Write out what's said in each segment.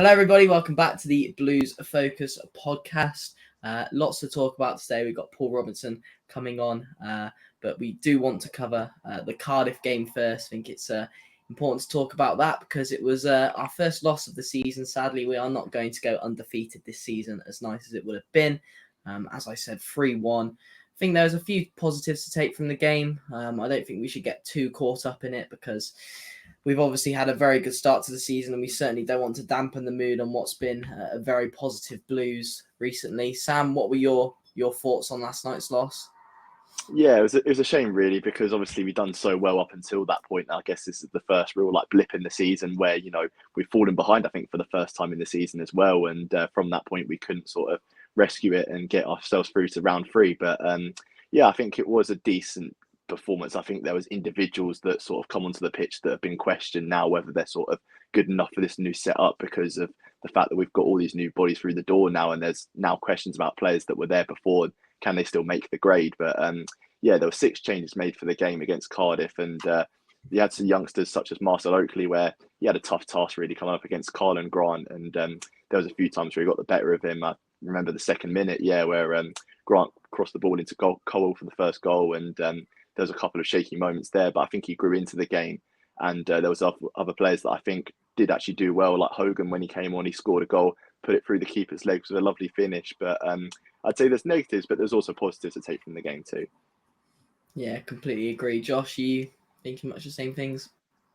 Hello, everybody. Welcome back to the Blues Focus podcast. Lots to talk about today. We've got Paul Robinson coming on, but we do want to cover the Cardiff game first. I think it's important to talk about that because it was our first loss of the season. Sadly, we are not going to go undefeated this season, as nice as it would have been. As I said, 3-1. I think there was a few positives to take from the game. I don't think we should get too caught up in it because we've obviously had a very good start to the season, and we certainly don't want to dampen the mood on what's been a very positive Blues recently. Sam, what were your thoughts on last night's loss? Yeah, it was a shame really because obviously we've done so well up until that point. I guess this is the first real blip in the season where we've fallen behind. I think for the first time in the season as well, and from that point we couldn't sort of rescue it and get ourselves through to round three. But yeah, I think it was a decent performance. I think there was individuals that sort of come onto the pitch that have been questioned now whether they're sort of good enough for this new setup because of the fact that we've got all these new bodies through the door now, and there's now questions about players that were there before. Can they still make the grade? But yeah, there were 6 changes made for the game against Cardiff, and you had some youngsters such as Marcel Oakley, where he had a tough task really coming up against Carlin Grant, and there was a few times where he got the better of him. I remember the second minute, where Grant crossed the ball into Cole for the first goal, and there was a couple of shaky moments there, but I think he grew into the game, and there was other players that I think did actually do well, like Hogan when he came on, he scored a goal, put it through the keeper's legs with a lovely finish. But I'd say there's negatives, but there's also positives to take from the game too. Yeah, completely agree. Josh, you thinking much the same things?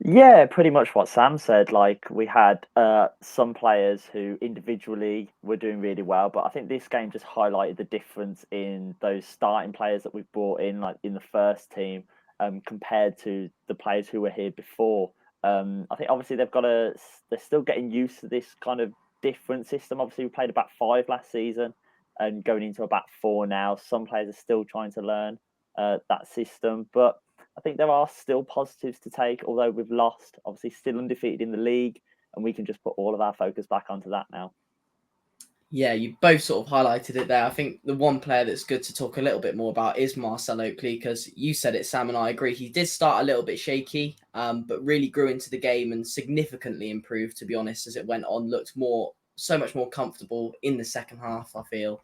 Yeah, pretty much what Sam said. Like, we had some players who individually were doing really well, but I think this game just highlighted the difference in those starting players that we've brought in, like in the first team, compared to the players who were here before. I think obviously they're still getting used to this kind of different system. Obviously, we played about 5 last season and going into about 4 now. Some players are still trying to learn that system, but I think there are still positives to take, although we've lost, obviously still undefeated in the league, and we can just put all of our focus back onto that now. Yeah, you both sort of highlighted it there. I think the one player that's good to talk a little bit more about is Marcel Oakley, because you said it, Sam, and I agree. He did start a little bit shaky, but really grew into the game and significantly improved, to be honest, as it went on. Looked so much more comfortable in the second half, I feel.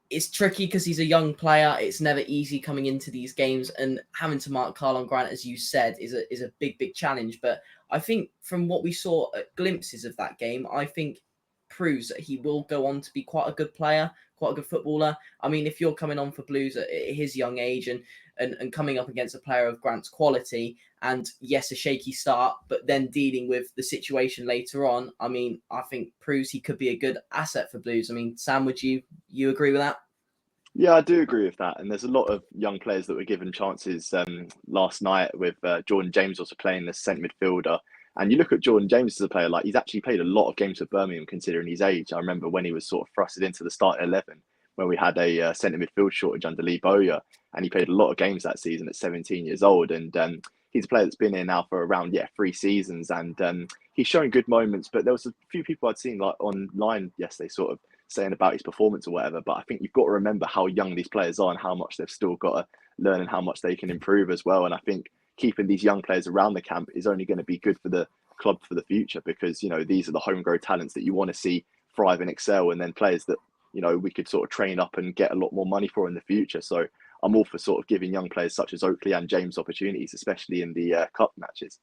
It's tricky because he's a young player. It's never easy coming into these games, and having to mark Carlon Grant, as you said, is a big challenge. But I think from what we saw at glimpses of that game, I think proves that he will go on to be quite a good player, quite a good footballer. I mean, if you're coming on for Blues at his young age and coming up against a player of Grant's quality, and yes, a shaky start, but then dealing with the situation later on, I mean, I think proves he could be a good asset for Blues. I mean, Sam, would you agree with that? Yeah, I do agree with that. And there's a lot of young players that were given chances last night with Jordan James also playing as centre midfielder. And you look at Jordan James as a player, like he's actually played a lot of games for Birmingham considering his age. I remember when he was sort of thrusted into the starting 11 when we had a centre midfield shortage under Lee Bowyer. And he played a lot of games that season at 17 years old. And he's a player that's been here now for around 3 seasons. And he's showing good moments. But there was a few people I'd seen like online yesterday sort of saying about his performance or whatever, but I think you've got to remember how young these players are and how much they've still got to learn and how much they can improve as well. And I think keeping these young players around the camp is only going to be good for the club for the future because, these are the homegrown talents that you want to see thrive and excel, and then players that, we could sort of train up and get a lot more money for in the future. So I'm all for sort of giving young players such as Oakley and James opportunities, especially in the cup matches.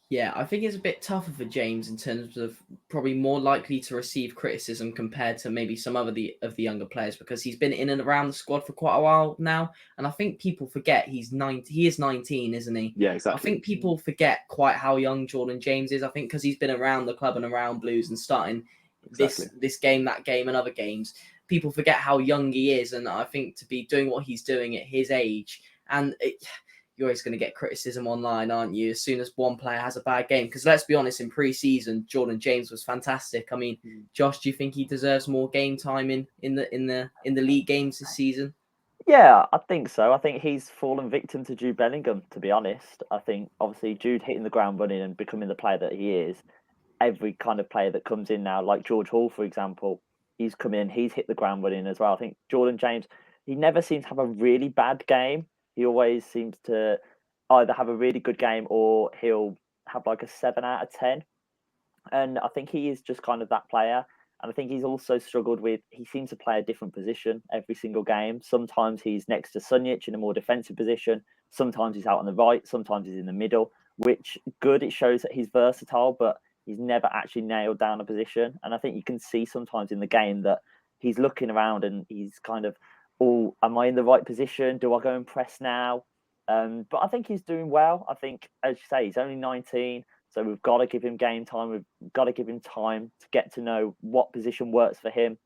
Yeah, I think it's a bit tougher for James in terms of probably more likely to receive criticism compared to maybe some of the younger players because he's been in and around the squad for quite a while now, and I think people forget he is 19, isn't he? Yeah, exactly. I think people forget quite how young Jordan James is. I think because he's been around the club and around Blues and starting this game, that game, and other games, people forget how young he is, and I think to be doing what he's doing at his age and you're always going to get criticism online, aren't you? As soon as one player has a bad game, because let's be honest, in pre-season, Jordan James was fantastic. I mean, Josh, do you think he deserves more game time in the league games this season? Yeah, I think so. I think he's fallen victim to Jude Bellingham, to be honest. I think obviously Jude hitting the ground running and becoming the player that he is. Every kind of player that comes in now, like George Hall, for example, he's come in, he's hit the ground running as well. I think Jordan James, he never seems to have a really bad game. He always seems to either have a really good game or he'll have like a 7 out of 10. And I think he is just kind of that player. And I think he's also struggled with, he seems to play a different position every single game. Sometimes he's next to Sunjic in a more defensive position. Sometimes he's out on the right. Sometimes he's in the middle, which good. It shows that he's versatile, but he's never actually nailed down a position. And I think you can see sometimes in the game that he's looking around and he's kind of, oh, am I in the right position? Do I go and press now? But I think he's doing well. I think, as you say, he's only 19. So we've got to give him game time. We've got to give him time to get to know what position works for him.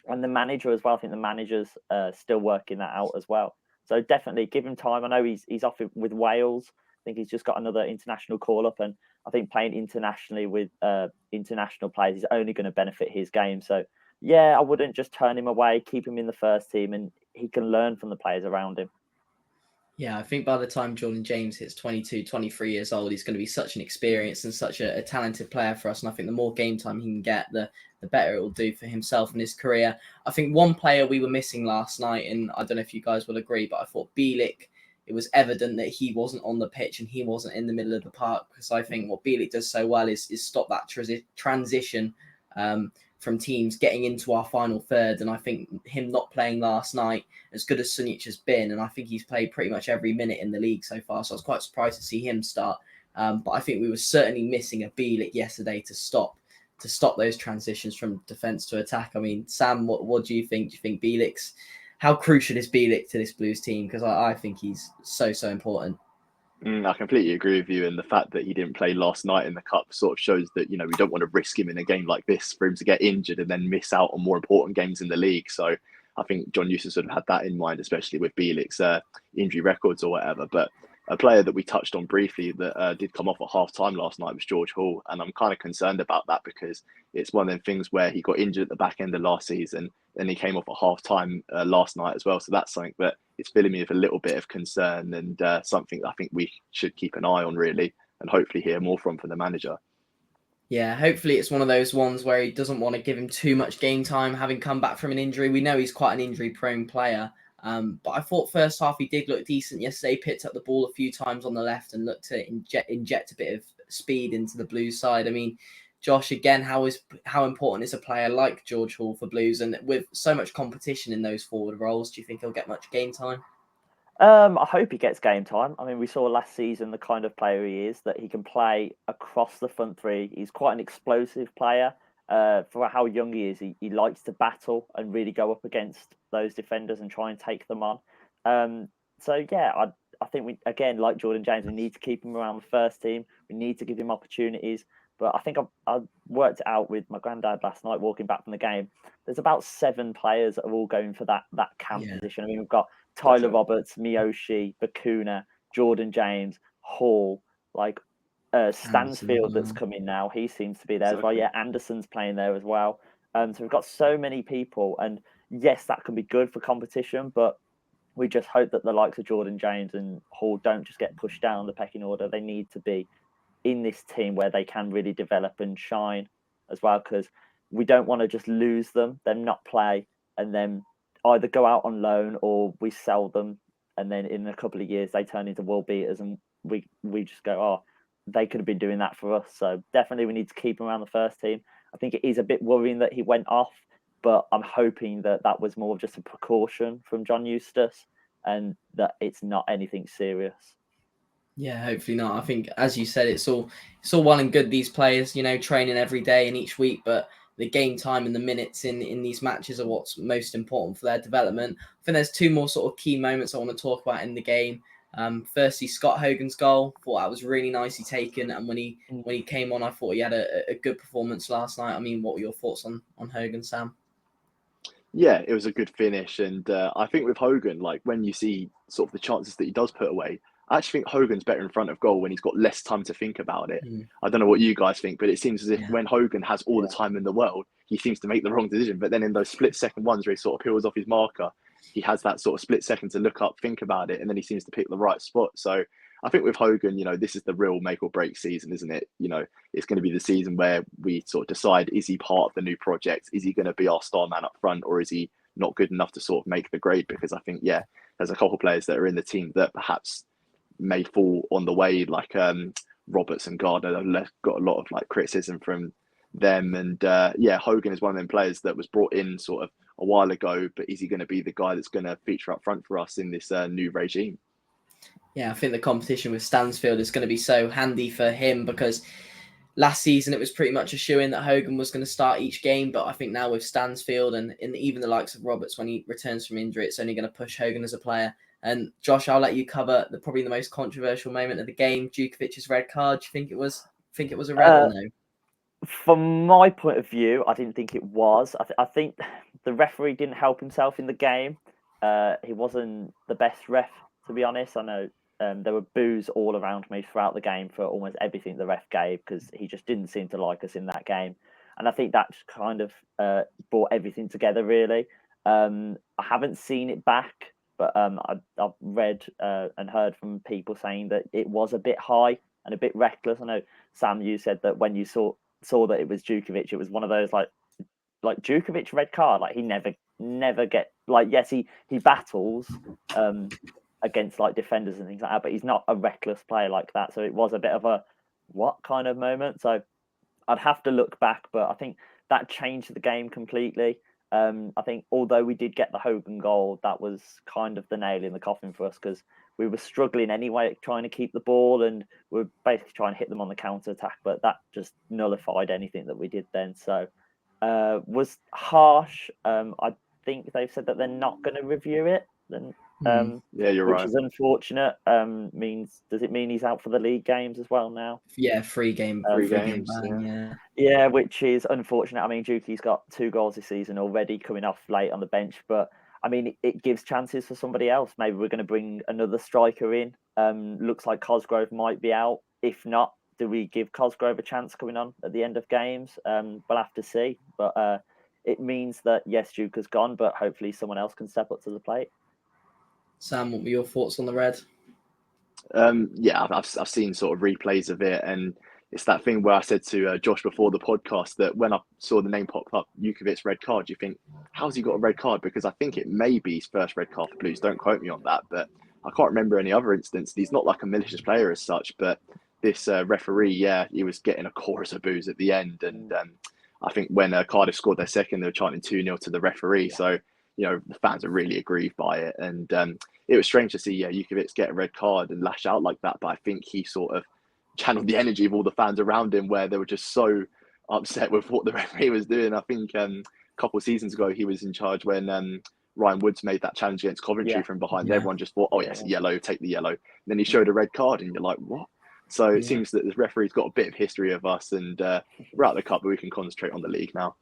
And the manager as well. I think the manager's still working that out as well. So definitely give him time. I know he's off with Wales. I think he's just got another international call-up. And I think playing internationally with international players is only going to benefit his game. So, yeah, I wouldn't just turn him away, keep him in the first team, and he can learn from the players around him. Yeah, I think by the time Jordan James hits 22, 23 years old, he's going to be such an experienced and such a talented player for us. And I think the more game time he can get, the better it will do for himself and his career. I think one player we were missing last night, and I don't know if you guys will agree, but I thought Bielik, it was evident that he wasn't on the pitch and he wasn't in the middle of the park, because I think what Bielik does so well is stop that transition from teams getting into our final third. And I think him not playing last night, as good as Sunjic has been, and I think he's played pretty much every minute in the league so far, so I was quite surprised to see him start. But I think we were certainly missing a Bielik yesterday to stop those transitions from defence to attack. I mean, Sam, what do you think? Do you think Bielik's, how crucial is Bielik to this Blues team? Because I think he's so important. I completely agree with you, and the fact that he didn't play last night in the cup sort of shows that, you know, we don't want to risk him in a game like this for him to get injured and then miss out on more important games in the league. So I think John Eustace sort of had that in mind, especially with Bielik's injury records or whatever. But a player that we touched on briefly that did come off at half time last night was George Hall. And I'm kind of concerned about that because it's one of them things where he got injured at the back end of last season and he came off at half time last night as well. So that's something that it's filling me with a little bit of concern, and something that I think we should keep an eye on, really, and hopefully hear more from the manager. Yeah, hopefully it's one of those ones where he doesn't want to give him too much game time, having come back from an injury. We know he's quite an injury-prone player. But I thought first half he did look decent yesterday, picked up the ball a few times on the left and looked to inject a bit of speed into the Blues side. I mean, Josh, again, how important is a player like George Hall for Blues? And with so much competition in those forward roles, do you think he'll get much game time? I hope he gets game time. I mean, we saw last season the kind of player he is, that he can play across the front three. He's quite an explosive player. For how young he is, he likes to battle and really go up against those defenders and try and take them on. So yeah, I think we, again, like Jordan James, we need to keep him around the first team. We need to give him opportunities. But I think I worked it out with my granddad last night walking back from the game. There's about 7 players that are all going for that cam position. I mean, we've got Tyler Roberts, Miyoshi, Bakuna, Jordan James, Hall, like Stansfield that's coming now. He seems to be there as well. Yeah, Anderson's playing there as well. So we've got so many people. And yes, that can be good for competition, but we just hope that the likes of Jordan James and Hall don't just get pushed down the pecking order. They need to be in this team where they can really develop and shine as well, because we don't want to just lose them not play, and then either go out on loan or we sell them, and then in a couple of years they turn into world beaters, and we just go, oh, they could have been doing that for us. So definitely we need to keep him around the first team. I think it is a bit worrying that he went off, but I'm hoping that was more of just a precaution from John Eustace and that it's not anything serious. Yeah, hopefully not. I think, as you said, it's all well and good, these players, you know, training every day and each week, but the game time and the minutes in these matches are what's most important for their development. I think there's 2 more sort of key moments I want to talk about in the game. Firstly, Scott Hogan's goal. Thought that was really nicely taken, and when he came on, I thought he had a good performance last night. I mean, what were your thoughts on Hogan, Sam? Yeah, it was a good finish, and I think with Hogan, like when you see sort of the chances that he does put away, I actually think Hogan's better in front of goal when he's got less time to think about it. I don't know what you guys think, but it seems as if when Hogan has all the time in the world, he seems to make the wrong decision. But then in those split-second ones where he sort of peels off his marker, he has that sort of split second to look up, think about it, and then he seems to pick the right spot. So I think with Hogan, you know, this is the real make or break season, isn't it? You know, it's going to be the season where we sort of decide, is he part of the new project? Is he going to be our star man up front, or is he not good enough to sort of make the grade? Because I think, yeah, there's a couple of players that are in the team that perhaps may fall on the way, like Roberts and Gardner have got a lot of like criticism from them. And Hogan is one of them players that was brought in sort of a while ago, but is he going to be the guy that's going to feature up front for us in this new regime? Yeah, I think the competition with Stansfield is going to be so handy for him, because last season it was pretty much a shoo-in that Hogan was going to start each game, but I think now with Stansfield and even the likes of Roberts when he returns from injury, it's only going to push Hogan as a player. And Josh, I'll let you cover probably the most controversial moment of the game, Djukovic's red card. Do you think it was a red or no? From my point of view, I didn't think it was. I think the referee didn't help himself in the game. He wasn't the best ref, to be honest. I know there were boos all around me throughout the game for almost everything the ref gave, because he just didn't seem to like us in that game. And I think that just kind of brought everything together, really. I haven't seen it back, but I've read and heard from people saying that it was a bit high and a bit reckless. I know, Sam, you said that when you saw that it was Djukovic, it was one of those like Djukovic red card. Like, he never get, like, yes, he battles against like defenders and things like that, but he's not a reckless player like that. So it was a bit of a what kind of moment. So I'd have to look back, but I think that changed the game completely. I think although we did get the Hogan goal, that was kind of the nail in the coffin for us, because we were struggling anyway trying to keep the ball, and we were basically trying to hit them on the counter attack, but that just nullified anything that we did then. So was harsh. I think they've said that they're not going to review it. Yeah, you're which right. is unfortunate. Does it mean he's out for the league games as well now? Yeah, free game games, ban, yeah, which is unfortunate. I mean, Juki's got 2 goals this season already, coming off late on the bench, but I mean, it gives chances for somebody else. Maybe we're going to bring another striker in. Looks like Cosgrove might be out. If not, do we give Cosgrove a chance coming on at the end of games? We'll have to see. But it means that, yes, Duke has gone, but hopefully someone else can step up to the plate. Sam, what were your thoughts on the red? I've seen sort of replays of it, and it's that thing where I said to Josh before the podcast that when I saw the name pop up, Djukovic's red card, you think, how's he got a red card? Because I think it may be his first red card for Blues. Don't quote me on that, but I can't remember any other instance. He's not like a malicious player as such, but this referee, he was getting a chorus of boos at the end. And I think when Cardiff scored their second, they were chanting 2-0 to the referee. So, the fans are really aggrieved by it. And it was strange to see Djukovic get a red card and lash out like that. But I think he sort of channeled the energy of all the fans around him, where they were just so upset with what the referee was doing. I think a couple of seasons ago, he was in charge when Ryan Woods made that challenge against Coventry from behind. Yeah. Everyone just thought, oh, yes, yellow, take the yellow. And then he showed a red card and you're like, what? So it seems that this referee's got a bit of history of us, and we're out of the cup, but we can concentrate on the league now.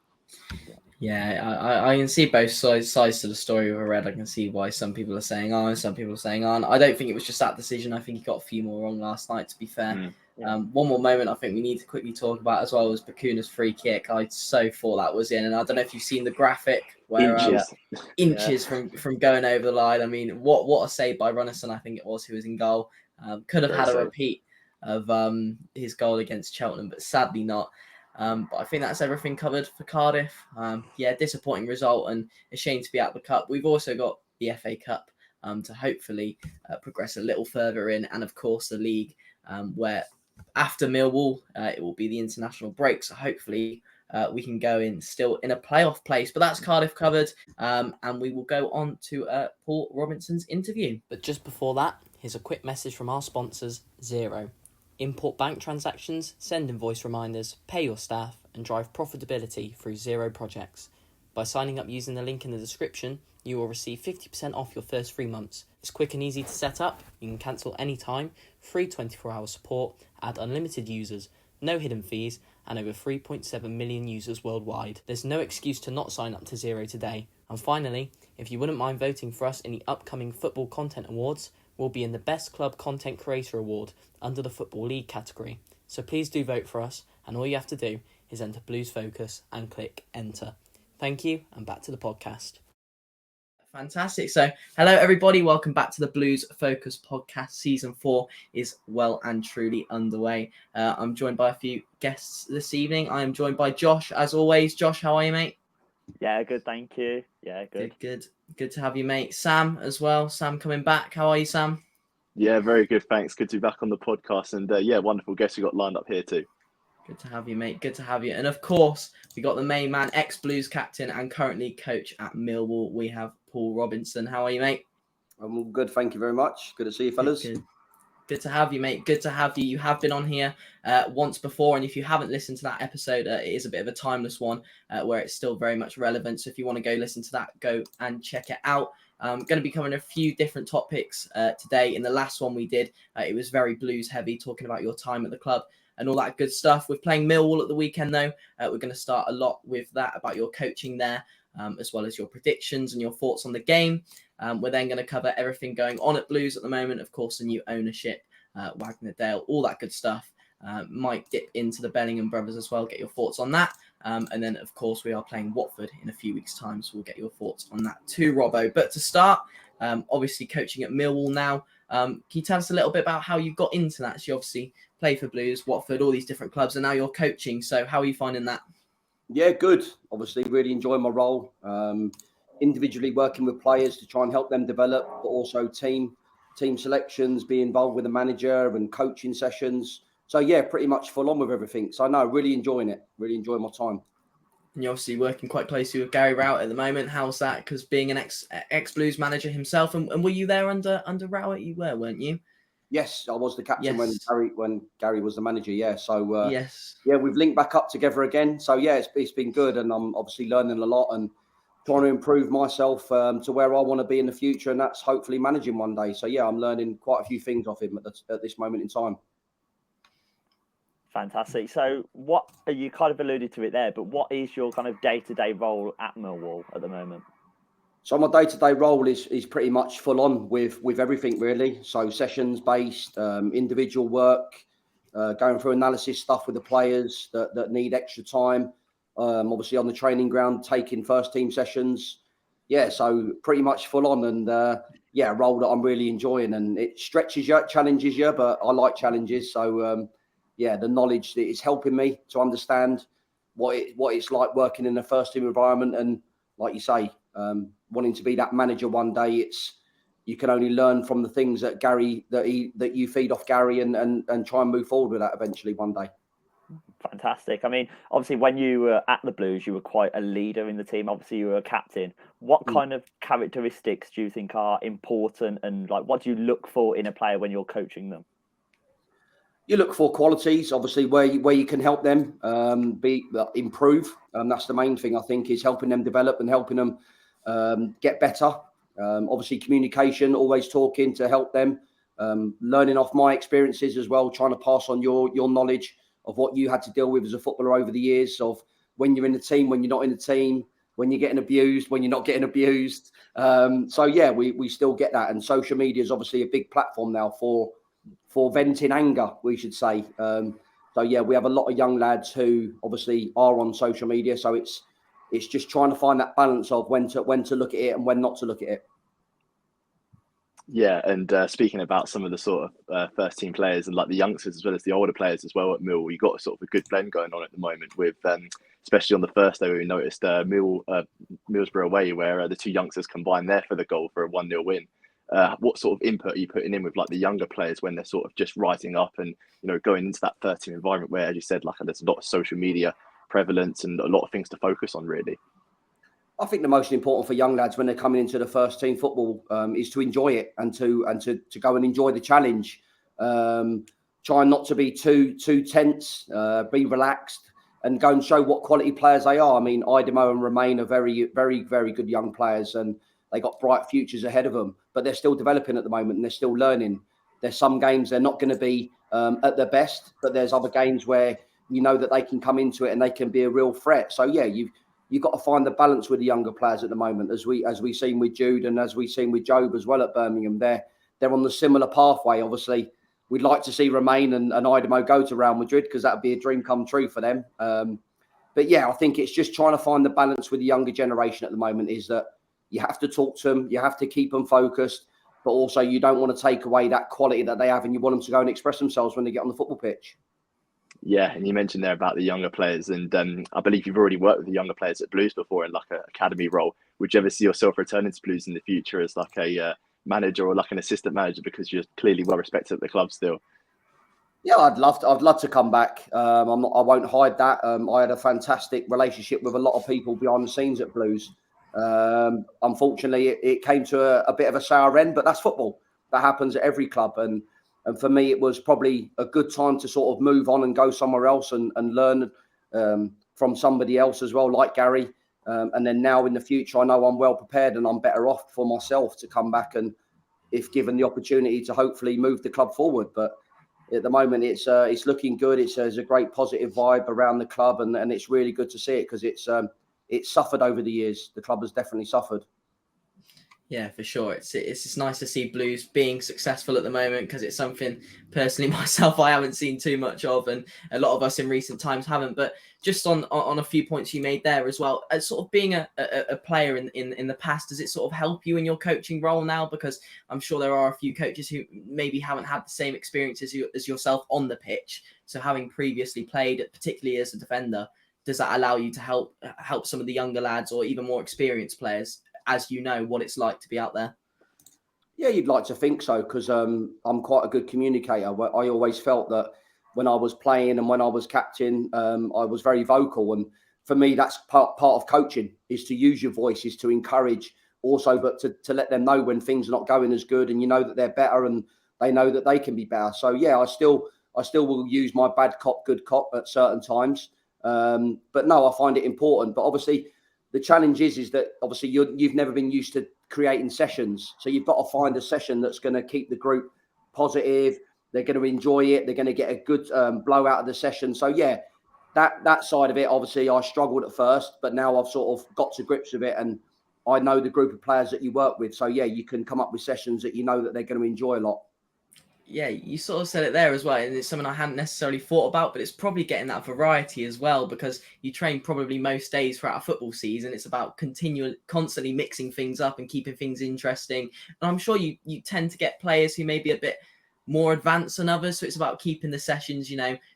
Yeah, I can see both sides to the story of a red. I can see why some people are saying and some people are saying on. I don't think it was just that decision. I think he got a few more wrong last night, to be fair. One more moment I think we need to quickly talk about as well was Bakuna's free kick. I so thought that was in, and I don't know if you've seen the graphic where inches from going over the line. I mean, what a save by Runnison, I think it was, who was in goal. Could have had a repeat of his goal against Cheltenham, but sadly not. But I think that's everything covered for Cardiff. Disappointing result and a shame to be out of the cup. We've also got the FA Cup to hopefully progress a little further in, and of course the league, where after Millwall it will be the international break. So hopefully we can go in still in a playoff place. But that's Cardiff covered, and we will go on to Paul Robinson's interview. But just before that, here's a quick message from our sponsors, Xero. Import bank transactions, send invoice reminders, pay your staff, and drive profitability through Xero projects. By signing up using the link in the description, you will receive 50% off your first 3 months. It's quick and easy to set up, you can cancel anytime, free 24-hour support, add unlimited users, no hidden fees, and over 3.7 million users worldwide. There's no excuse to not sign up to Xero today. And finally, if you wouldn't mind voting for us in the upcoming Football Content Awards, we'll be in the Best Club Content Creator Award under the Football League category. So please do vote for us, and all you have to do is enter Blues Focus and click enter. Thank you, and back to the podcast. Fantastic. So, hello everybody. Welcome back to the Blues Focus podcast. Season 4 is well and truly underway. I'm joined by a few guests this evening. I am joined by Josh, as always. Josh, how are you, mate? Yeah, good, thank you. Yeah, good. Good to have you, mate. Sam as well. Sam coming back. How are you, Sam? Yeah, very good, thanks. Good to be back on the podcast, and wonderful guests you got lined up here too. Good to have you, mate. Good to have you. And of course, we got the main man, ex-Blues captain and currently coach at Millwall. We have Paul Robinson. How are you, mate? I'm all good, thank you very much. Good to see you, fellas. Good to have you, mate. Good to have you. You have been on here once before, and if you haven't listened to that episode, it is a bit of a timeless one where it's still very much relevant. So if you want to go listen to that, go and check it out. I'm going to be covering a few different topics today. In the last one we did, it was very Blues heavy, talking about your time at the club and all that good stuff. We're playing Millwall at the weekend, though. We're going to start a lot with that, about your coaching there, as well as your predictions and your thoughts on the game. We're then going to cover everything going on at Blues at the moment, of course, the new ownership, Wagner Dale, all that good stuff. Might dip into the Bellingham Brothers as well, get your thoughts on that. And then, of course, we are playing Watford in a few weeks' time, so we'll get your thoughts on that too, Robbo. But to start, obviously coaching at Millwall now. Can you tell us a little bit about how you got into that? So you obviously play for Blues, Watford, all these different clubs, and now you're coaching. So how are you finding that? Yeah, good. Obviously, really enjoying my role. Individually working with players to try and help them develop, but also team selections, be involved with the manager and coaching sessions. So yeah, pretty much full on with everything. So no, really enjoying it. Really enjoying my time. And you're obviously working quite closely with Garry at the moment. How's that? Because being an ex Blues manager himself, and were you there under Rowett? You were, weren't you? Yes, I was the captain Yes. when Garry was the manager. Yeah, so yes, yeah, we've linked back up together again. So yeah, it's been good, and I'm obviously learning a lot and trying to improve myself to where I want to be in the future, and that's hopefully managing one day. So yeah, I'm learning quite a few things off him at this moment in time. Fantastic. So what you kind of alluded to it there, but what is your kind of day-to-day role at Millwall at the moment? So my day-to-day role is pretty much full on with everything really. So sessions based, individual work, going through analysis stuff with the players that need extra time. Obviously on the training ground, taking first team sessions. Yeah, so pretty much full on, and yeah, a role that I'm really enjoying, and it stretches you, challenges you, but I like challenges. So yeah, the knowledge that is helping me to understand what it's like working in a first team environment, and like you say, wanting to be that manager one day. You can only learn from the things that Garry that you feed off Garry, and try and move forward with that eventually one day. Fantastic. I mean, obviously, when you were at the Blues, you were quite a leader in the team. Obviously, you were a captain. What kind of characteristics do you think are important, and like, what do you look for in a player when you're coaching them? You look for qualities, obviously, where you can help them improve. That's the main thing, I think, is helping them develop and helping them get better. Obviously, communication, always talking to help them. Learning off my experiences as well, trying to pass on your knowledge of what you had to deal with as a footballer over the years, of when you're in the team, when you're not in the team, when you're getting abused, when you're not getting abused. So yeah, we still get that. And social media is obviously a big platform now for venting anger, we should say. So yeah, we have a lot of young lads who obviously are on social media. So it's just trying to find that balance of when to look at it and when not to look at it. Yeah, and speaking about some of the sort of first team players and like the youngsters as well as the older players as well at Millwall, you've got sort of a good blend going on at the moment with, especially on the first day where we noticed Middlesbrough away where the two youngsters combined there for the goal for a 1-0 win. What sort of input are you putting in with like the younger players when they're sort of just rising up and, you know, going into that first team environment where, as you said, like there's a lot of social media prevalence and a lot of things to focus on really? I think the most important for young lads when they're coming into the first team football is to enjoy it and to go and enjoy the challenge. Try not to be too tense, be relaxed, and go and show what quality players they are. I mean, Idemo and Romain are very, very, very good young players, and they got bright futures ahead of them. But they're still developing at the moment, and they're still learning. There's some games they're not going to be at their best, but there's other games where you know that they can come into it and they can be a real threat. So yeah, you've got to find the balance with the younger players at the moment, as we've seen with Jude and as we've seen with Job as well at Birmingham. They're on the similar pathway. Obviously, we'd like to see Romain and Idemo go to Real Madrid because that would be a dream come true for them. But yeah, I think it's just trying to find the balance with the younger generation at the moment, is that you have to talk to them, you have to keep them focused, but also you don't want to take away that quality that they have, and you want them to go and express themselves when they get on the football pitch. Yeah, and you mentioned there about the younger players, and I believe you've already worked with the younger players at Blues before in like an academy role. Would you ever see yourself returning to Blues in the future as like a manager or like an assistant manager, because you're clearly well respected at the club still? Yeah, I'd love to come back. I won't hide that. I had a fantastic relationship with a lot of people behind the scenes at Blues. Unfortunately, it came to a bit of a sour end, but that's football. That happens at every club. And for me, it was probably a good time to sort of move on and go somewhere else and learn from somebody else as well, like Garry. And then now in the future, I know I'm well prepared and I'm better off for myself to come back and, if given the opportunity, to hopefully move the club forward. But at the moment, it's looking good. There's a great positive vibe around the club, and it's really good to see it, because it's suffered over the years. The club has definitely suffered. Yeah, for sure. It's just nice to see Blues being successful at the moment, because it's something personally myself I haven't seen too much of, and a lot of us in recent times haven't. But just on a few points you made there as well, as sort of being a player in the past, does it sort of help you in your coaching role now? Because I'm sure there are a few coaches who maybe haven't had the same experience as yourself on the pitch. So having previously played, particularly as a defender, does that allow you to help some of the younger lads or even more experienced players, as you know what it's like to be out there? Yeah, you'd like to think so, because I'm quite a good communicator. I always felt that when I was playing and when I was captain, I was very vocal. And for me, that's part of coaching, is to use your voice, is to encourage also, but to let them know when things are not going as good, and you know that they're better and they know that they can be better. So yeah, I still will use my bad cop, good cop at certain times. But no, I find it important. But obviously, the challenge is that obviously you've never been used to creating sessions. So you've got to find a session that's going to keep the group positive. They're going to enjoy it. They're going to get a good blow out of the session. So yeah, that side of it, obviously I struggled at first, but now I've sort of got to grips with it, and I know the group of players that you work with. So yeah, you can come up with sessions that you know that they're going to enjoy a lot. Yeah, you sort of said it there as well, and it's something I hadn't necessarily thought about, but it's probably getting that variety as well, because you train probably most days throughout a football season. It's about constantly mixing things up and keeping things interesting. And I'm sure you tend to get players who may be a bit more advanced than others, so it's about keeping the sessions,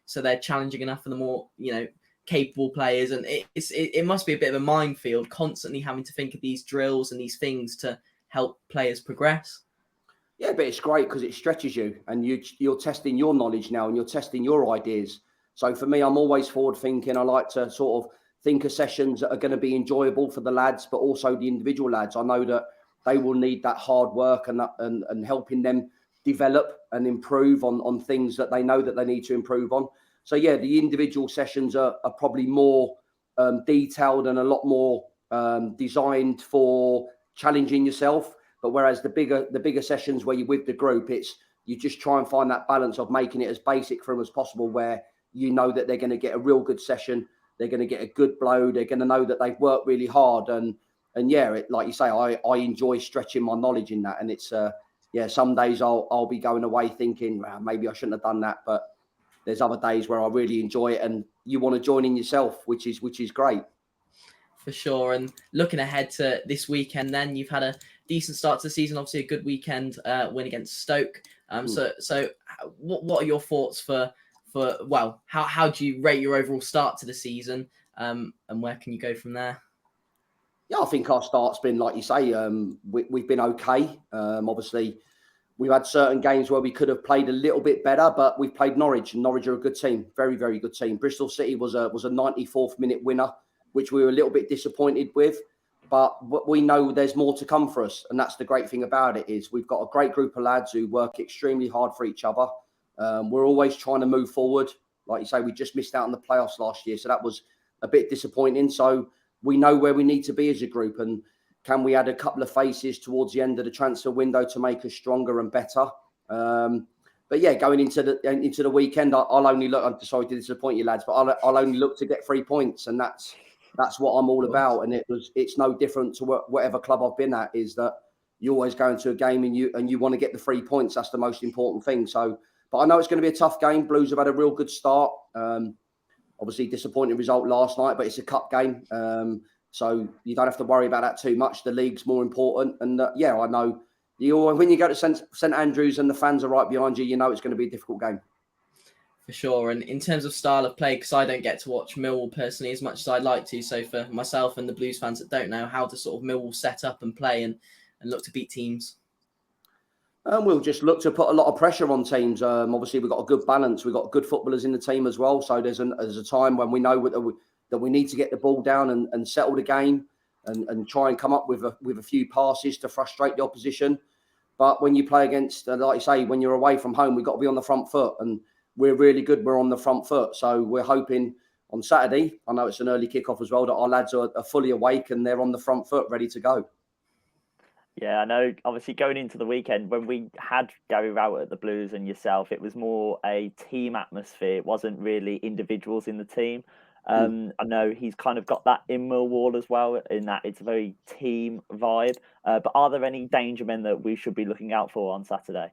so they're challenging enough for the more, capable players. And it must be a bit of a minefield, constantly having to think of these drills and these things to help players progress. Yeah, but it's great because it stretches you, and you're testing your knowledge now, and you're testing your ideas. So for me, I'm always forward thinking. I like to sort of think of sessions that are going to be enjoyable for the lads, but also the individual lads. I know that they will need that hard work and helping them develop and improve on things that they know that they need to improve on. So yeah, the individual sessions are probably more detailed and a lot more designed for challenging yourself. But whereas the bigger sessions where you're with the group, you just try and find that balance of making it as basic for them as possible, where you know that they're going to get a real good session, they're going to get a good blow, they're going to know that they've worked really hard, and yeah, like you say, I enjoy stretching my knowledge in that, and it's some days I'll be going away thinking, well, maybe I shouldn't have done that, but there's other days where I really enjoy it, and you want to join in yourself, which is great. For sure. And looking ahead to this weekend, then you've had a decent start to the season, obviously a good weekend win against Stoke. So what are your thoughts for how do you rate your overall start to the season, and where can you go from there? Yeah, I think our start's been, like you say, we've been okay. Obviously, we've had certain games where we could have played a little bit better, but we've played Norwich, and Norwich are a good team, very, very good team. Bristol City was a 94th minute winner, which we were a little bit disappointed with, but we know there's more to come for us, and that's the great thing about it, is we've got a great group of lads who work extremely hard for each other. We're always trying to move forward. Like you say, we just missed out on the playoffs last year, so that was a bit disappointing. So we know where we need to be as a group, and can we add a couple of faces towards the end of the transfer window to make us stronger and better? But yeah, going into the weekend, I'll only look. I'm sorry to disappoint you, lads, but I'll only look to get 3 points, and that's what I'm all about. And it's no different to whatever club I've been at. Is that you always go into a game and you want to get the 3 points. That's the most important thing. So, but I know it's going to be a tough game. Blues have had a real good start. Obviously, disappointing result last night, but it's a cup game. So you don't have to worry about that too much. The league's more important. And I know when you go to St Andrews and the fans are right behind you, you know it's going to be a difficult game. For sure. And in terms of style of play, because I don't get to watch Millwall personally as much as I'd like to. So for myself and the Blues fans that don't know, how to sort of Millwall set up and play and look to beat teams? And we'll just look to put a lot of pressure on teams. Obviously, we've got a good balance. We've got good footballers in the team as well. So there's a time when we know that we need to get the ball down and settle the game and try and come up with a few passes to frustrate the opposition. But when you play against, like you say, when you're away from home, we've got to be on the front foot. And we're really good. We're on the front foot. So we're hoping on Saturday, I know it's an early kickoff as well, that our lads are fully awake and they're on the front foot, ready to go. Yeah, I know. Obviously, going into the weekend, when we had Garry Rowett at the Blues and yourself, it was more a team atmosphere. It wasn't really individuals in the team. I know he's kind of got that in Millwall as well, in that it's a very team vibe. But are there any danger men that we should be looking out for on Saturday?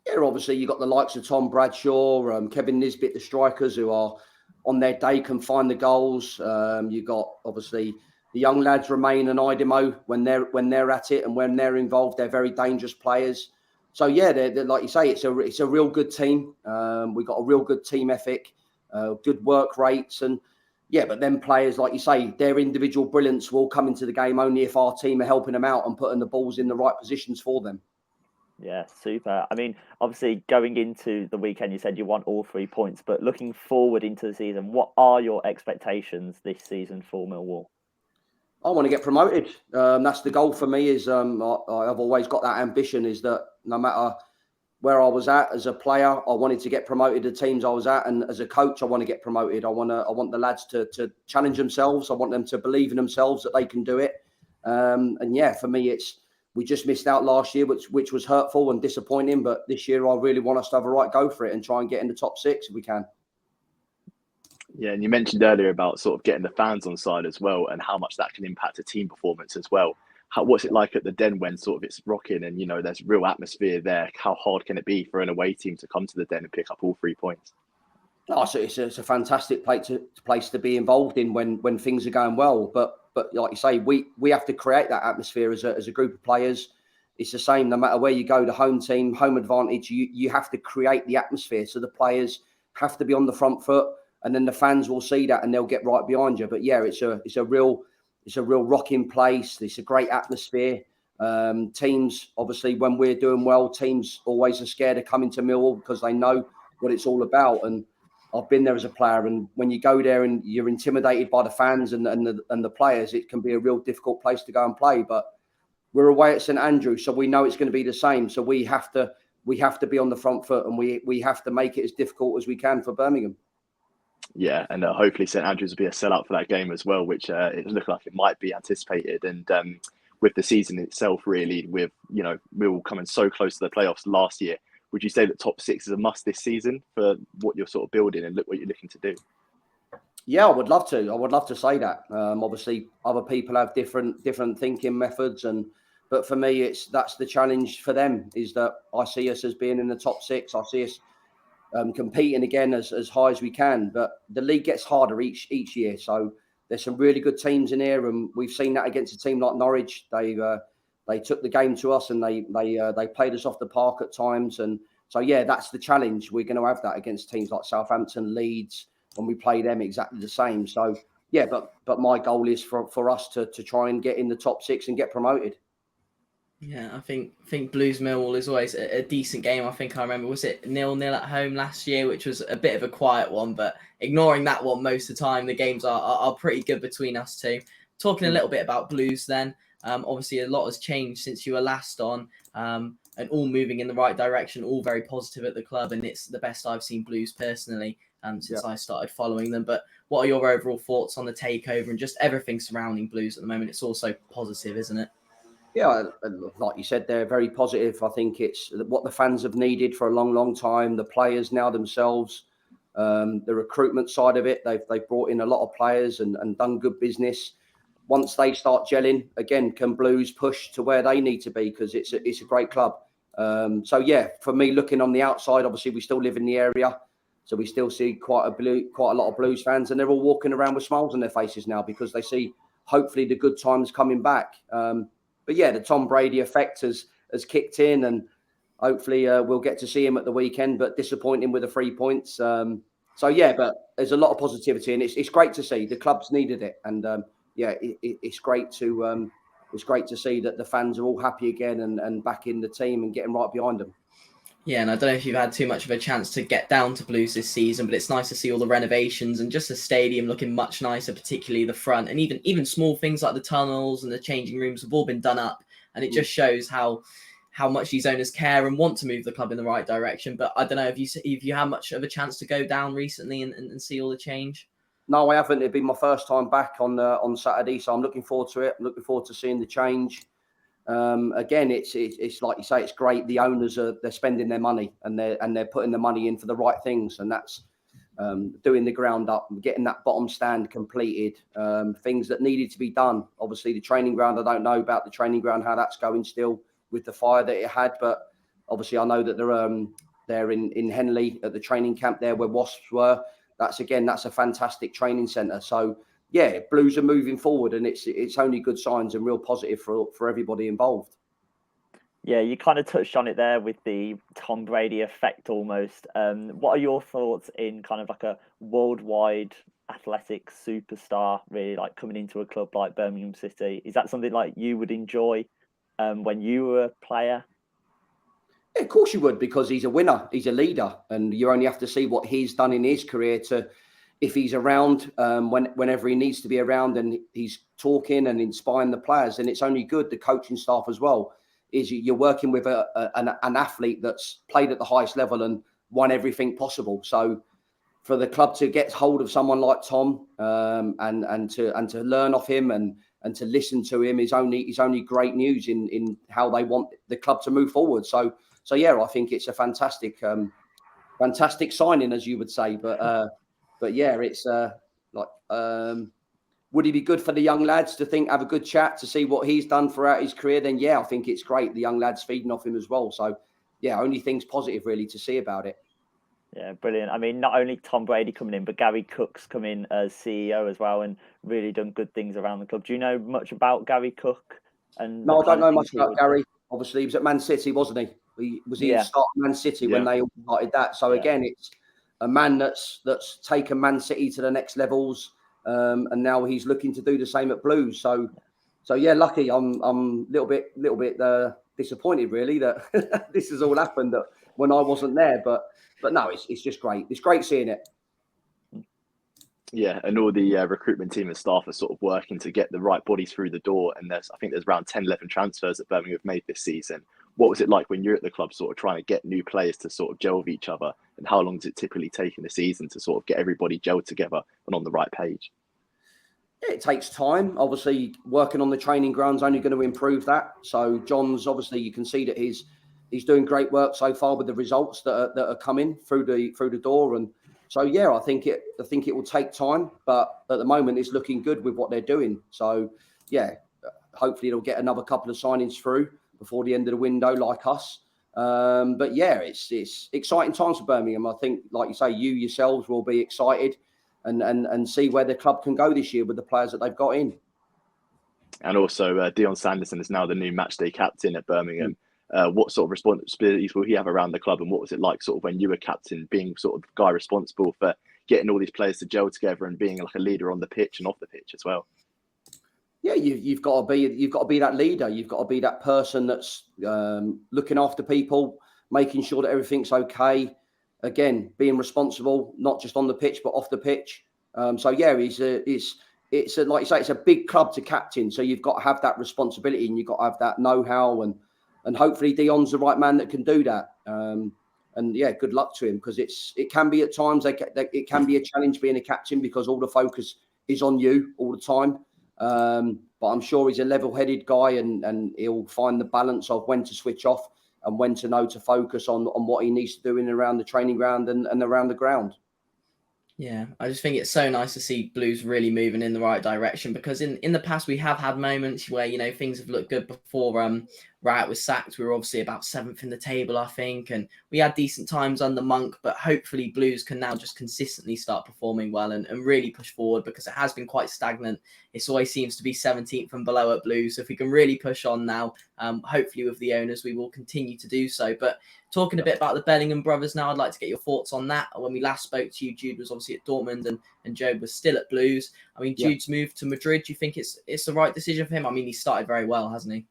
Yeah, obviously, you've got the likes of Tom Bradshaw, Kevin Nisbet, the strikers who are on their day can find the goals. You've got, obviously, the young lads, Romain and Idemo, when they're at it and when they're involved, they're very dangerous players. So yeah, they're like you say, it's a real good team. We've got a real good team ethic, good work rates, and yeah. But then players, like you say, their individual brilliance will come into the game only if our team are helping them out and putting the balls in the right positions for them. Yeah, super. I mean, obviously, going into the weekend, you said you want all 3 points, but looking forward into the season, what are your expectations this season for Millwall? I want to get promoted. That's the goal for me. I've always got that ambition. Is that no matter where I was at as a player, I wanted to get promoted. The teams I was at, and as a coach, I want to get promoted. I want the lads to challenge themselves. I want them to believe in themselves that they can do it. And yeah, for me, we just missed out last year, which was hurtful and disappointing. But this year, I really want us to have a right go for it and try and get in the top 6 if we can. Yeah, and you mentioned earlier about sort of getting the fans on side as well and how much that can impact a team performance as well. What's it like at the Den when sort of it's rocking and, there's real atmosphere there? How hard can it be for an away team to come to the Den and pick up all 3 points? Oh, so it's a fantastic place to be involved in when things are going well. But like you say, we have to create that atmosphere as a group of players. It's the same no matter where you go, the home team, home advantage, you have to create the atmosphere. So the players have to be on the front foot. And then the fans will see that and they'll get right behind you. But yeah, it's a real rocking place. It's a great atmosphere. Teams, obviously, when we're doing well, teams always are scared of coming to Millwall because they know what it's all about. And I've been there as a player. And when you go there and you're intimidated by the fans and the players, it can be a real difficult place to go and play. But we're away at St Andrews, so we know it's going to be the same. So we have to be on the front foot and we have to make it as difficult as we can for Birmingham. Yeah, and hopefully St Andrews will be a sellout for that game as well, which it looks like it might be anticipated. And with the season itself, really, with Millwall coming so close to the playoffs last year, would you say that top 6 is a must this season for what you're sort of building and look what you're looking to do? Yeah, I would love to. I would love to say that. Obviously, other people have different thinking methods, but for me, that's the challenge for them. Is that I see us as being in the top 6. I see us competing again as high as we can, but the league gets harder each year. So there's some really good teams in here, and we've seen that against a team like Norwich. They took the game to us, and they played us off the park at times. And so yeah, that's the challenge. We're going to have that against teams like Southampton, Leeds, when we play them exactly the same. So yeah, but my goal is for us to try and get in the top 6 and get promoted. Yeah, I think Blues Millwall is always a decent game. I think I remember, was it 0-0 at home last year, which was a bit of a quiet one, but ignoring that one most of the time, the games are pretty good between us two. Talking a little bit about Blues then, obviously a lot has changed since you were last on, and all moving in the right direction, all very positive at the club, and it's the best I've seen Blues personally since I started following them. But what are your overall thoughts on the takeover and just everything surrounding Blues at the moment? It's also positive, isn't it? Yeah, like you said, they're very positive. I think it's what the fans have needed for a long, long time. The players now themselves, the recruitment side of it, they've brought in a lot of players and done good business. Once they start gelling, again, can Blues push to where they need to be because it's a great club. So yeah, for me, looking on the outside, obviously we still live in the area, so we still see quite a lot of Blues fans, and they're all walking around with smiles on their faces now because they see hopefully the good times coming back. But yeah, the Tom Brady effect has kicked in, and hopefully we'll get to see him at the weekend, but disappointing with the 3 points. So yeah, but there's a lot of positivity, and it's great to see. The club's needed it, and yeah, it's great to it's great to see that the fans are all happy again and back in the team and getting right behind them. Yeah, and I don't know if you've had too much of a chance to get down to Blues this season, but it's nice to see all the renovations and just the stadium looking much nicer, particularly the front, and even small things like the tunnels and the changing rooms have all been done up, and it just shows how much these owners care and want to move the club in the right direction. But I don't know if you had much of a chance to go down recently and see all the change. No, I haven't. It'd been my first time back on Saturday, so I'm looking forward to it. I'm looking forward to seeing the change. Again, it's like you say, it's great. The owners they're spending their money and they're putting the money in for the right things, and that's doing the ground up, getting that bottom stand completed, things that needed to be done. Obviously, the training ground, I don't know about the training ground, how that's going still with the fire that it had, but obviously I know that they're in Henley at the training camp there where Wasps were. That's a fantastic training centre. So yeah, Blues are moving forward, and it's only good signs and real positive for everybody involved. Yeah, you kind of touched on it there with the Tom Brady effect almost. What are your thoughts in kind of like a worldwide athletic superstar, really, like coming into a club like Birmingham City? Is that something like you would enjoy when you were a player? Yeah, of course you would, because he's a winner, he's a leader, and you only have to see what he's done in his career to, if he's around whenever he needs to be around and he's talking and inspiring the players, and it's only good. The coaching staff as well, is you're working with an athlete that's played at the highest level and won everything possible. So for the club to get hold of someone like Tom and to learn off him and to listen to him is only great news in how they want the club to move forward. So yeah, I think it's a fantastic signing, as you would say. But yeah, it's would he be good for the young lads to have a good chat to see what he's done throughout his career? Then yeah, I think it's great. The young lads feeding off him as well. So yeah, only things positive really to see about it. Yeah, brilliant. I mean, not only Tom Brady coming in, but Gary Cook's come in as CEO as well and really done good things around the club. Do you know much about Gary Cook? No, I don't know much about Gary. Obviously, he was at Man City, wasn't he? He started Man City when they all started that. So again, it's a man that's taken Man City to the next levels, and now he's looking to do the same at Blues. So yeah, lucky. I'm a little bit disappointed really that this has all happened when I wasn't there. But no, it's just great. It's great seeing it. Yeah, and all the recruitment team and staff are sort of working to get the right bodies through the door. And I think there's around 10, 11 transfers that Birmingham have made this season. What was it like when you're at the club sort of trying to get new players to sort of gel with each other? And how long does it typically take in a season to sort of get everybody gelled together and on the right page? It takes time. Obviously, working on the training ground's only going to improve that. So John's obviously, you can see that he's doing great work so far with the results that are coming through the door. And so yeah, I think it will take time, but at the moment it's looking good with what they're doing. So yeah, hopefully it'll get another couple of signings through before the end of the window, like us. But yeah, it's exciting times for Birmingham. I think, like you say, you yourselves will be excited and see where the club can go this year with the players that they've got in. And also, Dion Sanderson is now the new matchday captain at Birmingham. What sort of responsibilities will he have around the club, and what was it like sort of when you were captain, being sort of the guy responsible for getting all these players to gel together and being like a leader on the pitch and off the pitch as well? Yeah, you've got to be that leader. You've got to be that person that's looking after people, making sure that everything's okay. Again, being responsible, not just on the pitch but off the pitch. So yeah, it's like you say, it's a big club to captain. So you've got to have that responsibility, and you've got to have that know-how, and hopefully Dion's the right man that can do that. And yeah, good luck to him, because it can be at times it can be a challenge being a captain, because all the focus is on you all the time. But I'm sure he's a level-headed guy, and he'll find the balance of when to switch off and when to know to focus on what he needs to do in and around the training ground and around the ground. Yeah, I just think it's so nice to see Blues really moving in the right direction, because in the past we have had moments where, things have looked good before Wright was sacked, we were obviously about 7th in the table, I think, and we had decent times under Monk, but hopefully Blues can now just consistently start performing well and really push forward, because it has been quite stagnant. It always seems to be 17th and below at Blues. So if we can really push on now, hopefully with the owners, we will continue to do so. But talking a bit about the Bellingham brothers now, I'd like to get your thoughts on that. When we last spoke to you, Jude was obviously at Dortmund and Job was still at Blues. I mean, Jude's moved to Madrid. Do you think it's the right decision for him? I mean, he started very well, hasn't he?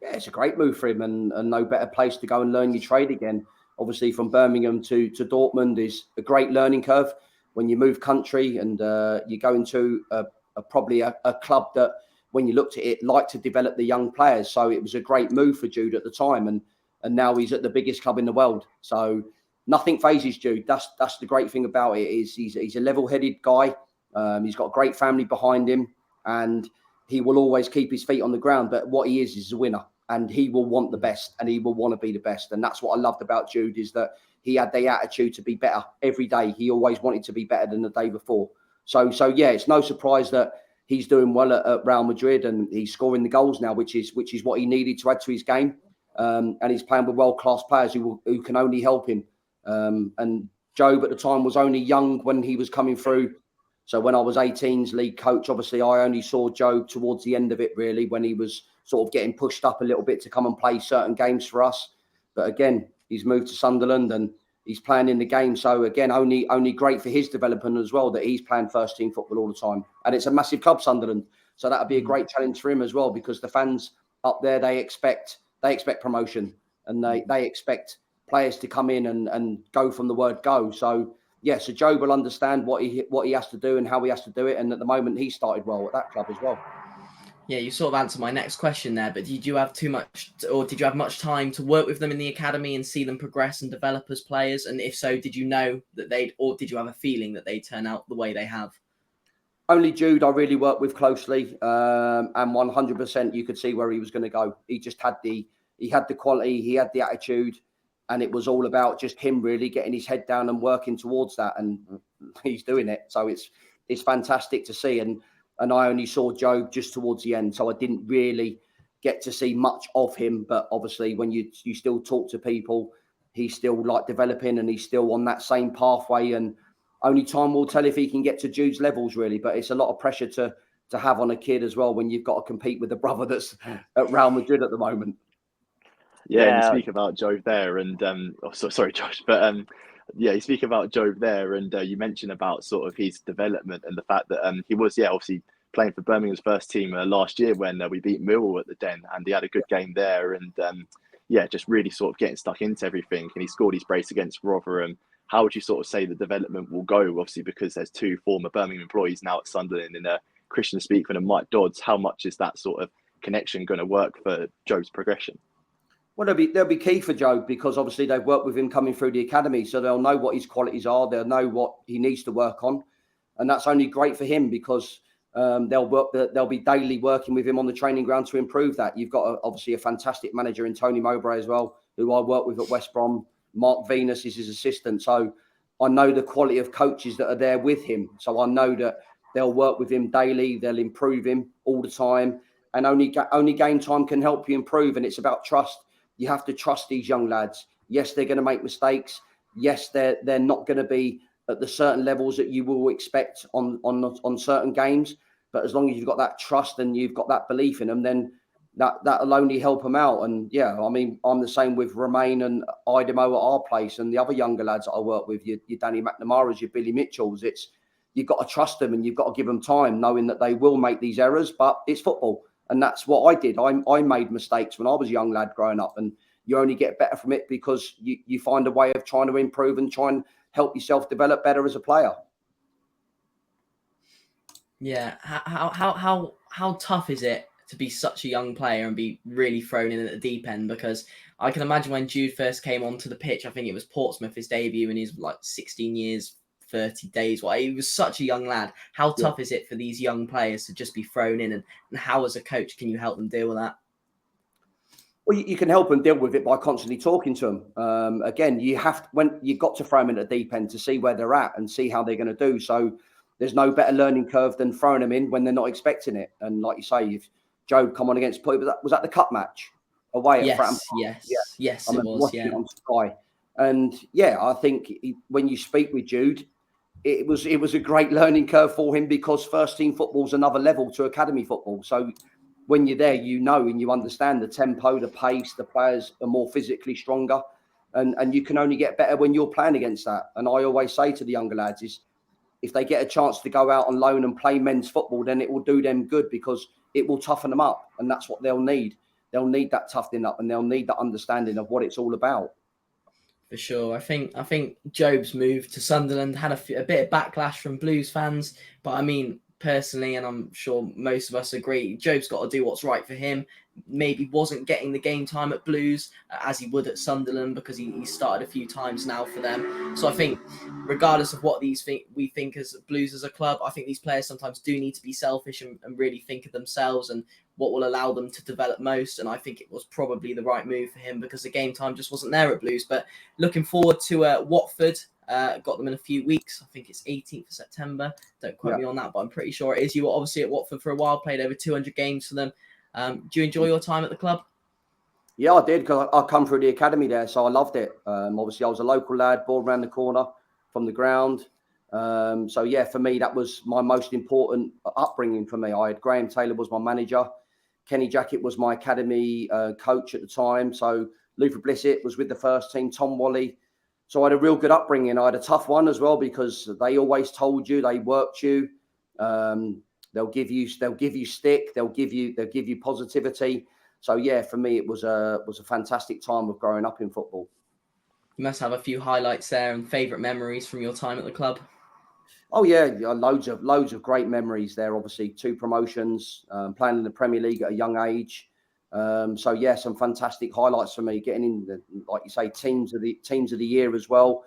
Yeah, it's a great move for him, and no better place to go and learn your trade again. Obviously, from Birmingham to Dortmund is a great learning curve. When you move country and you go into probably a club that, when you looked at it, liked to develop the young players. So it was a great move for Jude at the time, and now he's at the biggest club in the world. So nothing phases Jude. That's the great thing about it, is he's a level-headed guy. He's got a great family behind him, and he will always keep his feet on the ground. But what he is a winner. And he will want the best, and he will want to be the best. And that's what I loved about Jude, is that he had the attitude to be better every day. He always wanted to be better than the day before. So yeah, it's no surprise that he's doing well at Real Madrid, and he's scoring the goals now, which is what he needed to add to his game. And he's playing with world-class players who can only help him. And Job at the time was only young when he was coming through. So when I was 18's league coach, obviously I only saw Job towards the end of it, really, when he was sort of getting pushed up a little bit to come and play certain games for us. But again, he's moved to Sunderland and he's playing in the game. So again, only great for his development as well, that he's playing first team football all the time. And it's a massive club, Sunderland. So that'd be a great challenge for him as well, because the fans up there, they expect promotion, and they expect players to come in and go from the word go. So yeah, so Joe will understand what he has to do and how he has to do it. And at the moment, he started well at that club as well. Yeah, you sort of answered my next question there, but did you have much time to work with them in the academy and see them progress and develop as players? And if so, did you know that or did you have a feeling that they'd turn out the way they have? Only Jude I really worked with closely, and 100% you could see where he was going to go. He just had the quality, he had the attitude, and it was all about just him really getting his head down and working towards that, and he's doing it. So it's fantastic to see, and I only saw Job just towards the end, so I didn't really get to see much of him. But obviously, when you still talk to people, he's still like developing, and he's still on that same pathway, and only time will tell if he can get to Jude's levels, really. But it's a lot of pressure to have on a kid as well, when you've got to compete with the brother that's at Real Madrid at the moment. Yeah, and you speak about Joe there, and sorry, Josh, but you speak about Joe there, and you mentioned about sort of his development and the fact that he was obviously playing for Birmingham's first team last year when we beat Millwall at the Den, and he had a good game there, and just really sort of getting stuck into everything, and he scored his brace against Rotherham. How would you sort of say the development will go? Obviously, because there's two former Birmingham employees now at Sunderland, in Christian Speakman and Mike Dodds. How much is that sort of connection going to work for Joe's progression? Well, they'll be key for Joe, because obviously they've worked with him coming through the academy, so they'll know what his qualities are. They'll know what he needs to work on, and that's only great for him, because they'll be daily working with him on the training ground to improve that. You've got obviously a fantastic manager in Tony Mowbray as well, who I work with at West Brom. Mark Venus is his assistant, so I know the quality of coaches that are there with him. So I know that they'll work with him daily. They'll improve him all the time, and only game time can help you improve. And it's about trust. You have to trust these young lads. Yes, they're going to make mistakes. Yes, they're not going to be at the certain levels that you will expect on certain games. But as long as you've got that trust and you've got that belief in them, then that'll only help them out. And yeah, I mean, I'm the same with Romain and Idemo at our place, and the other younger lads that I work with, your Danny McNamara's, your Billy Mitchell's. You've got to trust them, and you've got to give them time, knowing that they will make these errors, but it's football. And that's what I did. I made mistakes when I was a young lad growing up, and you only get better from it because you find a way of trying to improve and try and help yourself develop better as a player. Yeah. How tough is it to be such a young player and be really thrown in at the deep end? Because I can imagine when Jude first came onto the pitch, I think it was Portsmouth, his debut, and he's like 16 years, 30 days. Well, he was such a young lad. How tough is it for these young players to just be thrown in? And how, as a coach, can you help them deal with that? Well, you can help them deal with it by constantly talking to them. Again, you've got to throw them in at the deep end to see where they're at and see how they're going to do. So there's no better learning curve than throwing them in when they're not expecting it. And like you say, if Joe come on against, was that the cup match? away at Fratton Park. Yes, I it remember was. watching it on Sky. And I think when you speak with Jude, it was a great learning curve for him, because first team football is another level to academy football. So when you're there, and you understand the tempo, the pace, the players are more physically stronger, and you can only get better when you're playing against that. And I always say to the younger lads is, if they get a chance to go out on loan and play men's football, then it will do them good, because it will toughen them up, and that's what they'll need. They'll need that toughening up, and they'll need that understanding of what it's all about. For sure. I think Job's move to Sunderland had a bit of backlash from Blues fans, but I mean, personally, and I'm sure most of us agree, Job's got to do what's right for him. Maybe wasn't getting the game time at Blues as he would at Sunderland, because he started a few times now for them. So I think, regardless of what we think as Blues as a club, I think these players sometimes do need to be selfish and really think of themselves and what will allow them to develop most. And I think it was probably the right move for him, because the game time just wasn't there at Blues. But looking forward to Watford. Got them in a few weeks. I think it's 18th of September. Don't quote me on that, but I'm pretty sure it is. You were obviously at Watford for a while, played over 200 games for them. Do you enjoy your time at the club? Yeah, I did, because I come through the academy there, so I loved it. Obviously, I was a local lad, born around the corner from the ground. So yeah, for me, that was my most important upbringing for me. I had Graham Taylor was my manager. Kenny Jackett was my academy coach at the time. So Luther Blissett was with the first team, Tom Wally. So I had a real good upbringing. I had a tough one as well, because they always told you, they worked you. They'll give you stick. They'll give you positivity. So yeah, for me, it was a fantastic time of growing up in football. You must have a few highlights there and favourite memories from your time at the club. Oh yeah, loads of great memories there. Obviously, 2 promotions, playing in the Premier League at a young age. So yeah, some fantastic highlights for me. Getting in, like you say, teams of the year as well.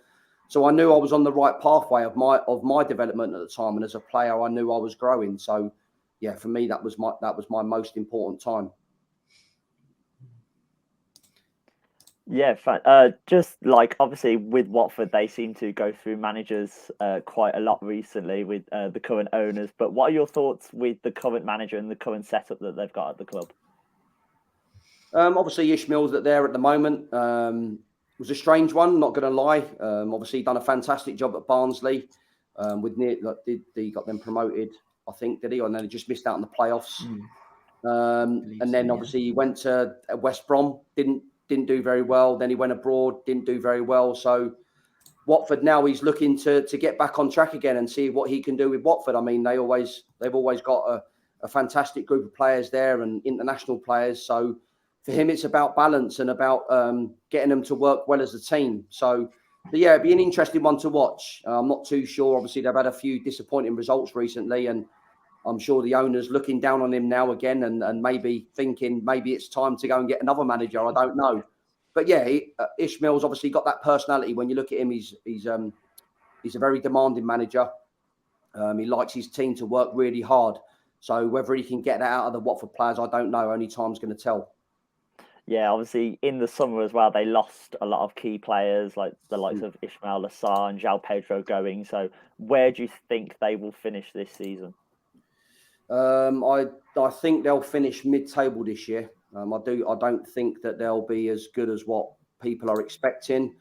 So I knew I was on the right pathway of my development at the time, and as a player, I knew I was growing. So yeah, for me, that was my most important time. Yeah, just like obviously with Watford, they seem to go through managers quite a lot recently with the current owners. But what are your thoughts with the current manager and the current setup that they've got at the club? Obviously, Ishmael's there at the moment. Was a strange one, not going to lie. Obviously, done a fantastic job at Barnsley. He got them promoted, I think, did he? And then he just missed out on the playoffs. And then obviously he went to West Brom, didn't do very well. Then he went abroad, didn't do very well. So Watford now, he's looking to get back on track again and see what he can do with Watford. I mean, they've always got a fantastic group of players there and international players. So for him, it's about balance and about getting them to work well as a team. So yeah, it'd be an interesting one to watch. I'm not too sure. Obviously, they've had a few disappointing results recently, and I'm sure the owner's looking down on him now again and maybe thinking maybe it's time to go and get another manager. I don't know. But yeah, Ishmael's obviously got that personality. When you look at him, he's a very demanding manager. He likes his team to work really hard. So whether he can get that out of the Watford players, I don't know. Only time's going to tell. Yeah, obviously in the summer as well, they lost a lot of key players like the likes of Ismail Lassar and João Pedro going. So where do you think they will finish this season? I think they'll finish mid-table this year. I don't think that they'll be as good as what people are expecting.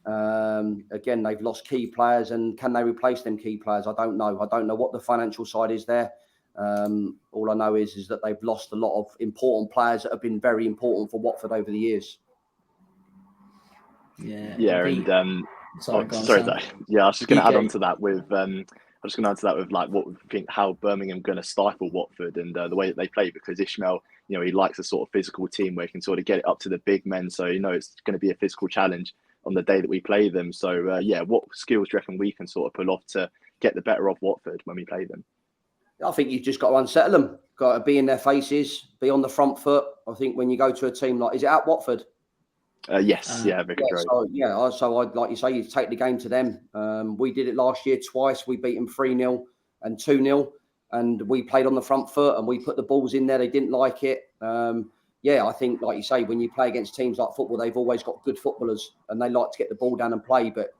Again, they've lost key players, and can they replace them key players? I don't know. I don't know what the financial side is there. All I know is that they've lost a lot of important players that have been very important for Watford over the years. Yeah, and I was just going to add on to that with like what we think how Birmingham going to stifle Watford and the way that they play, because Ishmael, he likes a sort of physical team where he can sort of get it up to the big men. So it's going to be a physical challenge on the day that we play them. So what skills do you reckon we can sort of pull off to get the better of Watford when we play them? I think you've just got to unsettle them. Got to be in their faces, be on the front foot. I think when you go to a team like, is it at Watford? Yes, Vicarage Road. So like you say, you take the game to them. We did it last year twice. We beat them 3-0 and 2-0, and we played on the front foot and we put the balls in there. They didn't like it. I think, like you say, when you play against teams like football, they've always got good footballers and they like to get the ball down and play. But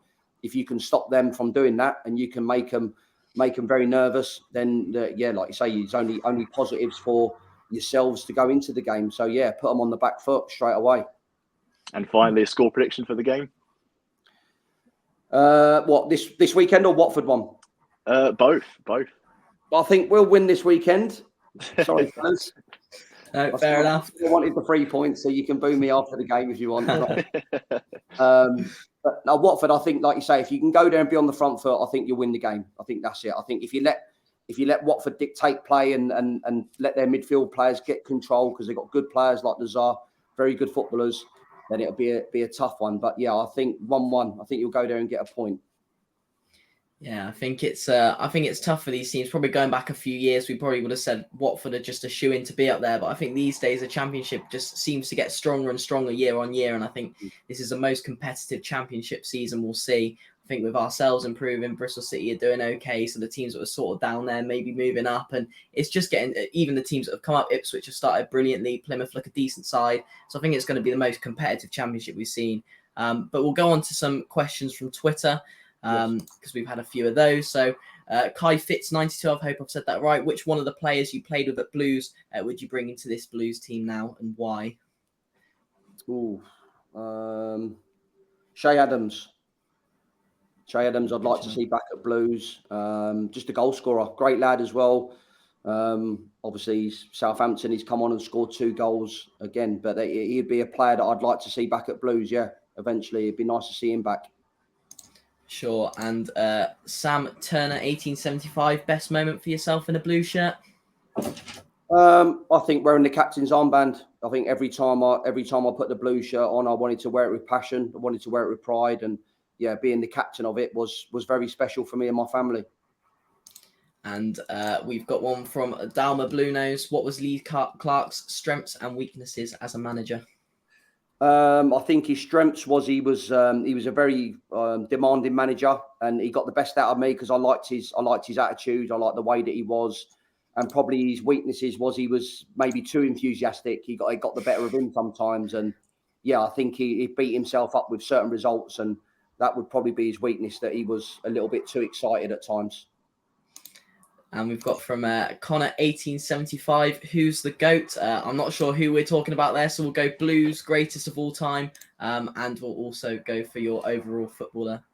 if you can stop them from doing that and you can make them very nervous, then like you say, it's only positives for yourselves to go into the game. So yeah, put them on the back foot straight away. And finally, a score prediction for the game. What, this weekend or Watford one? Both. I think we'll win this weekend. Sorry, fellas. No, fair enough. I wanted the 3 points, so you can boo me after the game if you want. But now Watford, I think, like you say, if you can go there and be on the front foot, I think you'll win the game. I think that's it. I think if you let Watford dictate play and let their midfield players get control, because they've got good players like Nazar, very good footballers, then it'll be a tough one. But yeah, I think 1-1. I think you'll go there and get a point. Yeah, I think it's tough for these teams. Probably going back a few years, we probably would have said Watford are just a shoe-in to be up there. But I think these days the Championship just seems to get stronger and stronger year on year. And I think this is the most competitive Championship season we'll see. I think with ourselves improving, Bristol City are doing okay. So the teams that were sort of down there maybe moving up. And it's just getting, even the teams that have come up, Ipswich have started brilliantly. Plymouth look a decent side. So I think it's going to be the most competitive Championship we've seen. But we'll go on to some questions from Twitter. Because we've had a few of those. So Kai Fitz 92, I hope I've said that right. Which one of the players you played with at Blues would you bring into this Blues team now, and why? Shay Adams. I'd like to see back at Blues. Just a goal scorer, great lad as well. Obviously Southampton, he's come on and scored 2 goals again, but he'd be a player that I'd like to see back at Blues. Yeah, eventually it'd be nice to see him back. Sure. And Sam Turner 1875, best moment for yourself in a blue shirt? I think wearing the captain's armband. I think every time I put the blue shirt on, I wanted to wear it with passion. I wanted to wear it with pride, and yeah, being the captain of it was very special for me and my family. And we've got one from Dalma Blue Nose. What was Lee Clark's strengths and weaknesses as a manager? I think his strengths was he was a very demanding manager, and he got the best out of me because I liked his attitude. I liked the way that he was, and probably his weaknesses was he was maybe too enthusiastic. He got the better of him sometimes, and yeah, I think he beat himself up with certain results, and that would probably be his weakness, that he was a little bit too excited at times. And we've got from Connor 1875, who's the GOAT? I'm not sure who we're talking about there, so we'll go Blues, greatest of all time, and we'll also go for your overall footballer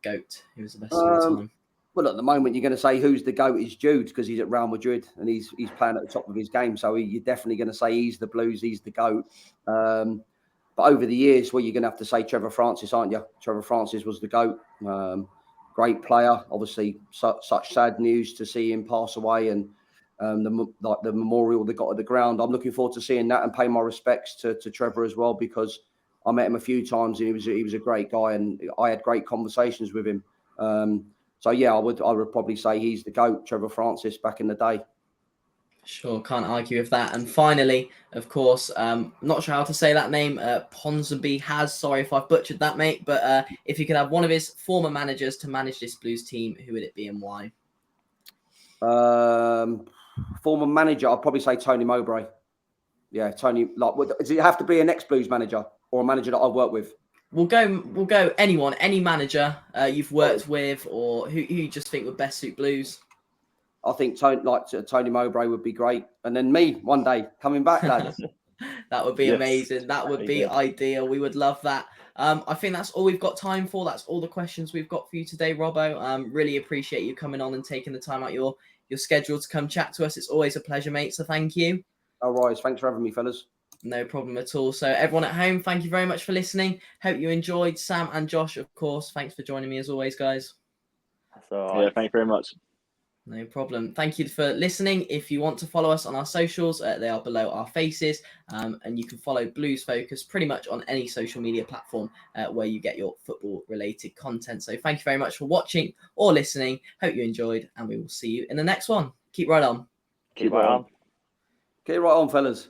GOAT, who's the best of all time. Well, at the moment, you're going to say who's the GOAT is Jude, because he's at Real Madrid and he's playing at the top of his game. So you're definitely going to say he's the Blues, he's the GOAT. But over the years, well, you're going to have to say Trevor Francis, aren't you? Trevor Francis was the GOAT. Great player. Obviously, such sad news to see him pass away, and the memorial they got at the ground. I'm looking forward to seeing that and pay my respects to Trevor as well, because I met him a few times and he was a great guy, and I had great conversations with him. So yeah, I would probably say he's the GOAT, Trevor Francis, back in the day. Sure, can't argue with that. And finally, of course, not sure how to say that name, Ponsonby has, sorry if I've butchered that, mate, but if you could have one of his former managers to manage this Blues team, who would it be and why? Former manager, I'd probably say Tony Mowbray. Yeah, Tony. Does it have to be an ex-Blues manager or a manager that I've worked with? We'll go anyone, any manager you've worked with, or who you just think would best suit Blues. I think Tony Mowbray would be great. And then me one day coming back, lads. That would be amazing. That would be ideal. We would love that. I think that's all we've got time for. That's all the questions we've got for you today, Robbo. Really appreciate you coming on and taking the time out your schedule to come chat to us. It's always a pleasure, mate. So thank you. All right. Thanks for having me, fellas. No problem at all. So everyone at home, thank you very much for listening. Hope you enjoyed. Sam and Josh, of course. Thanks for joining me as always, guys. That's all right. Yeah, thank you very much. No problem. Thank you for listening. If you want to follow us on our socials, they are below our faces. And you can follow Blues Focus pretty much on any social media platform where you get your football-related content. So thank you very much for watching or listening. Hope you enjoyed, and we will see you in the next one. Keep right on. Keep right on. Keep right on, fellas.